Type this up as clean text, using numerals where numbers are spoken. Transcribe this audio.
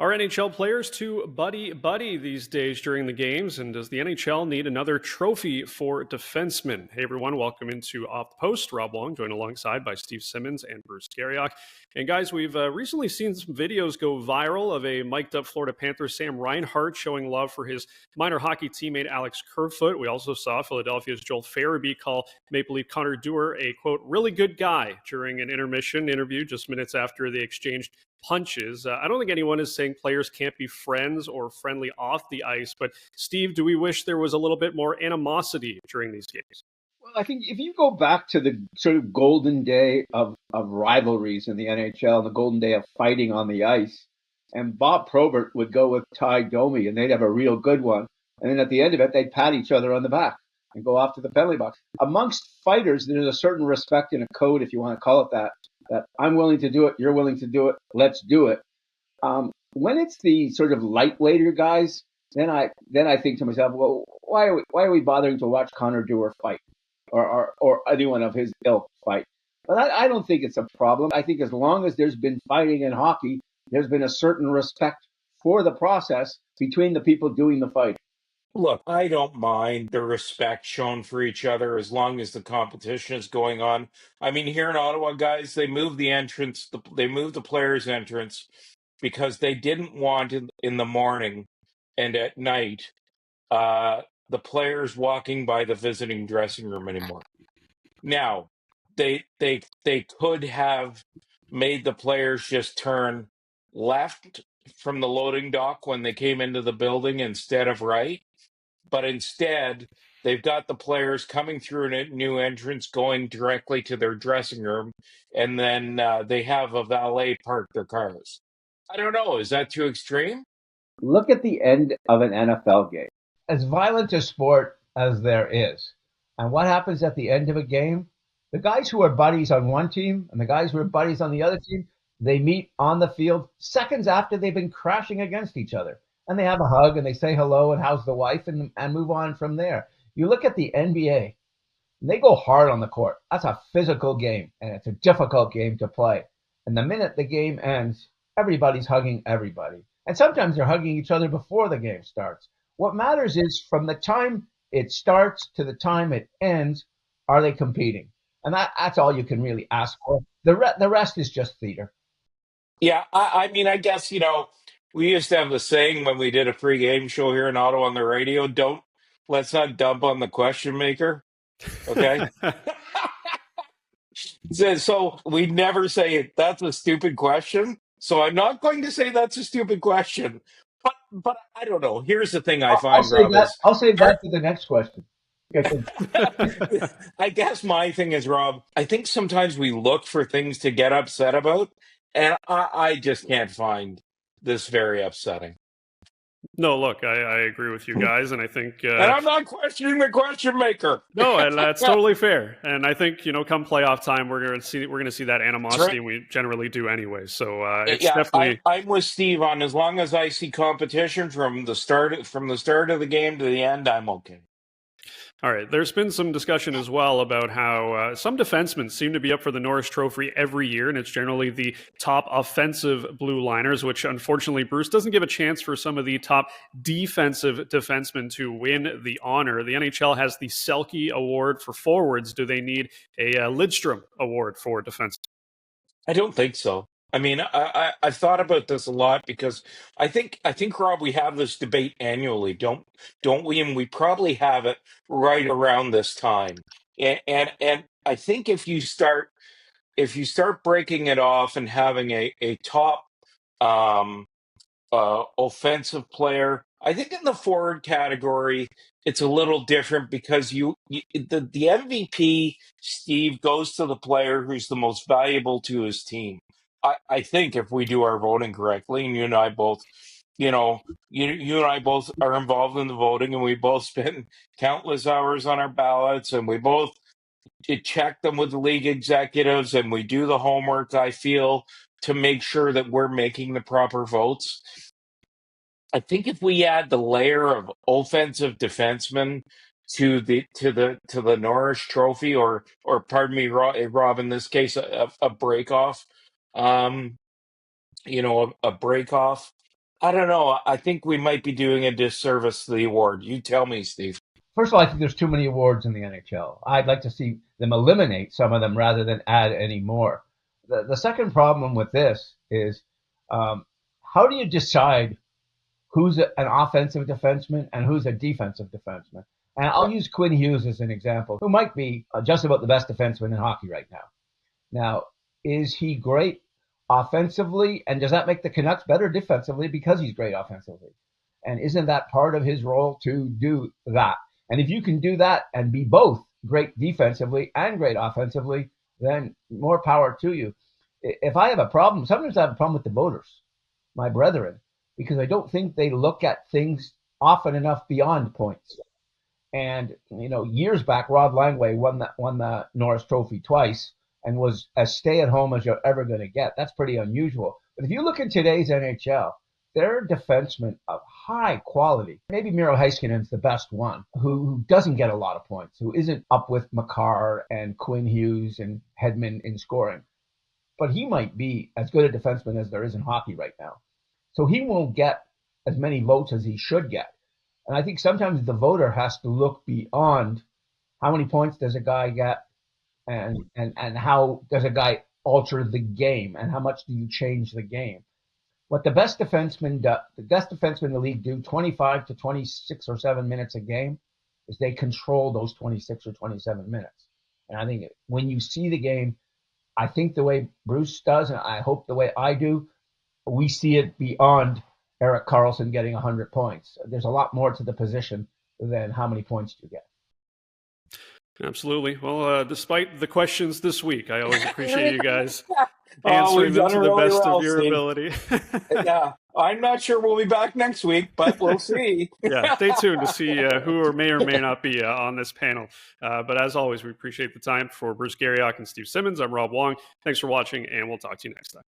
Are NHL players too buddy-buddy these days during the games? And does the NHL need another trophy for defensemen? Hey, everyone. Welcome into Off the Post. Rob Wong, joined alongside by Steve Simmons and Bruce Garrioch. And guys, we've recently seen some videos go viral of a mic'd-up Florida Panther Sam Reinhart showing love for his minor hockey teammate Alex Kerfoot. We also saw Philadelphia's Joel Farabee call Maple Leaf Connor Dewar a, quote, really good guy during an intermission interview just minutes after they exchanged punches. I don't think anyone is saying players can't be friends or friendly off the ice, but Steve, do we wish there was a little bit more animosity during these games? Well, I think if you go back to the sort of golden day of rivalries in the NHL, the golden day of fighting on the ice, and Bob Probert would go with Ty Domi, and they'd have a real good one. And then at the end of it, they'd pat each other on the back and go off to the penalty box. Amongst fighters, there's a certain respect and a code, if you want to call it that I'm willing to do it, you're willing to do it, let's do it. When it's the sort of lightweighter guys, then I think to myself, well, why are we bothering to watch Connor Dewar fight or anyone of his ilk fight? But I don't think it's a problem. I think as long as there's been fighting in hockey, there's been a certain respect for the process between the people doing the fighting. Look, I don't mind the respect shown for each other as long as the competition is going on. I mean, here in Ottawa, guys, they moved the entrance, they moved the players' entrance because they didn't want in the morning and at night the players walking by the visiting dressing room anymore. Now, they could have made the players just turn left from the loading dock when they came into the building instead of right. But instead, they've got the players coming through a new entrance, going directly to their dressing room, and then they have a valet park their cars. I don't know. Is that too extreme? Look at the end of an NFL game. As violent a sport as there is, and what happens at the end of a game? The guys who are buddies on one team and the guys who are buddies on the other team, they meet on the field seconds after they've been crashing against each other. And they have a hug and they say hello and how's the wife and move on from there. You look at the NBA, they go hard on the court. That's a physical game and it's a difficult game to play. And the minute the game ends, everybody's hugging everybody. And sometimes they're hugging each other before the game starts. What matters is from the time it starts to the time it ends, are they competing? And that's all you can really ask for. The rest is just theater. Yeah, I mean, I guess, we used to have the saying when we did a pre-game show here in Ottawa on the radio, let's not dump on the question maker. Okay? So we never say that's a stupid question. So I'm not going to say that's a stupid question. But I don't know. Here's the thing I find, Rob, I'll save that for the next question. I guess my thing is, Rob, I think sometimes we look for things to get upset about, and I just can't find this very upsetting. No, look, I agree with you guys, and I think, and I'm not questioning the question maker. No, and that's totally fair. And I think come playoff time, we're going to see that animosity, right. and we generally do anyway. So it's yeah, definitely. I'm with Steve on as long as I see competition from the start of the game to the end, I'm okay. All right. There's been some discussion as well about how some defensemen seem to be up for the Norris Trophy every year, and it's generally the top offensive blue liners, which unfortunately Bruce doesn't give a chance for some of the top defensive defensemen to win the honor. The NHL has the Selke Award for forwards. Do they need a Lidstrom Award for defense? I don't think so. I mean, I've thought about this a lot because I think Rob, we have this debate annually, don't we? And we probably have it right around this time. And I think if you start breaking it off and having a top um, offensive player, I think in the forward category it's a little different because the MVP, Steve, goes to the player who's the most valuable to his team. I think if we do our voting correctly, and you and I both, you and I both are involved in the voting, and we both spend countless hours on our ballots, and we both check them with the league executives, and we do the homework, I feel, to make sure that we're making the proper votes. I think if we add the layer of offensive defensemen to the Norris Trophy, or pardon me, Rob, in this case, a break off, a break off I don't know. I think we might be doing a disservice to the award. You tell me, Steve. First of all, I think there's too many awards in the NHL. I'd like to see them eliminate some of them rather than add any more. The second problem with this is how do you decide who's an offensive defenseman and who's a defensive defenseman? And I'll use Quinn Hughes as an example, who might be just about the best defenseman in hockey right now. Now, is he great offensively? And does that make the Canucks better defensively because he's great offensively? And isn't that part of his role to do that? And if you can do that and be both great defensively and great offensively, then more power to you. If I have a problem, sometimes I have a problem with the voters, my brethren, because I don't think they look at things often enough beyond points. And, years back, Rod Langway won the Norris Trophy twice and was as stay-at-home as you're ever going to get. That's pretty unusual. But if you look in today's NHL, there are defensemen of high quality. Maybe Miro Heiskanen's the best one, who doesn't get a lot of points, who isn't up with Makar and Quinn Hughes and Hedman in scoring. But he might be as good a defenseman as there is in hockey right now. So he won't get as many votes as he should get. And I think sometimes the voter has to look beyond how many points does a guy get and how does a guy alter the game and how much do you change the game. What the best defensemen in the league do 25 to 26 or 7 minutes a game is they control those 26 or 27 minutes. And I think when you see the game, I think the way Bruce does, and I hope the way I do, we see it beyond Erik Karlsson getting 100 points. There's a lot more to the position than how many points you get. Absolutely. Well, despite the questions this week, I always appreciate you guys answering them to the best of your ability. Yeah, I'm not sure we'll be back next week, but we'll see. Yeah, stay tuned to see who may or may not be on this panel. But as always, we appreciate the time. For Bruce Garrioch and Steve Simmons, I'm Rob Wong. Thanks for watching, and we'll talk to you next time.